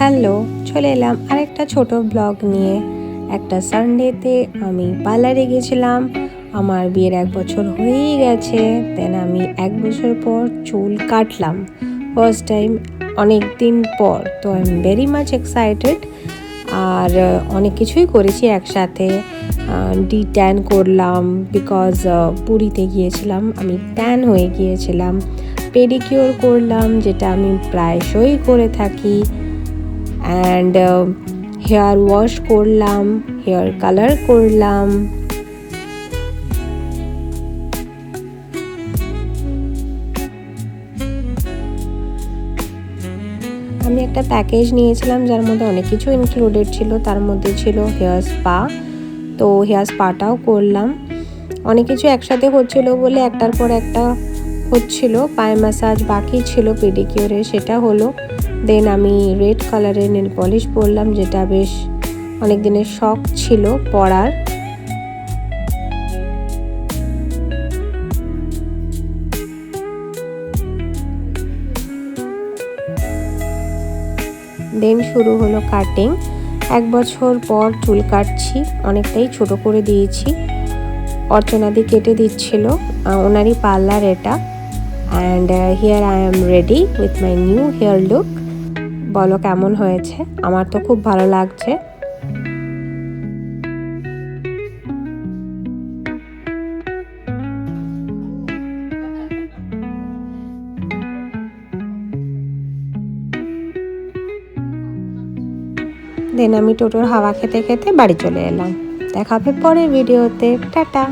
Hello, চলে এলাম আরেকটা ছোট ব্লগ নিয়ে। একটা সানডেতে আমি পার্লারে গেছিলাম। আমার বিয়ের 1 বছর হয়েই গেছে। দেন আমি 1 বছর পর চুল কাটলাম, ফার্স্ট টাইম অনেক দিন পর। তো I am very much excited. আর অনেক কিছুই করেছি একসাথে। ট্যান করলাম, বিকজ পুরীতে গিয়েছিলাম, আমি ট্যান হয়ে গিয়েছিলাম। পেডিকিওর করলাম, যেটা আমি প্রায়শই করে থাকি। অ্যান্ড হেয়ার ওয়াশ করলাম, হেয়ার কালার করলাম। আমি একটা প্যাকেজ নিয়েছিলাম যার মধ্যে অনেক কিছু ইনক্লুডেড ছিল। তার মধ্যে ছিল হেয়ার স্পা, তো হেয়ার স্পাটাও করলাম। অনেক কিছু একসাথে হচ্ছিল বলে একটার পর একটা হচ্ছিল। পায়ে ম্যাসাজ বাকি ছিল পেডিকিওরে, সেটা হলো। দেন আমি রেড কালারের নেল পলিশ পরলাম, যেটা বেশ অনেক দিনের শখ ছিল পরার। দেন শুরু হলো কাটিং। 1 বছর পর চুল কাটছি, অনেকটাই ছোট করে দিয়েছি। অর্চনাদি কেটে দিচ্ছিল, ওনারই পার্লার এটা। And here I am ready with my new hair look. বলো কেমন হয়েছে? আমার তো খুব ভালো লাগছে। দেন আমি টোটোর হাওয়া খেতে খেতে বাড়ি চলে এলাম। দেখা হবে পরের ভিডিওতে। টাটা।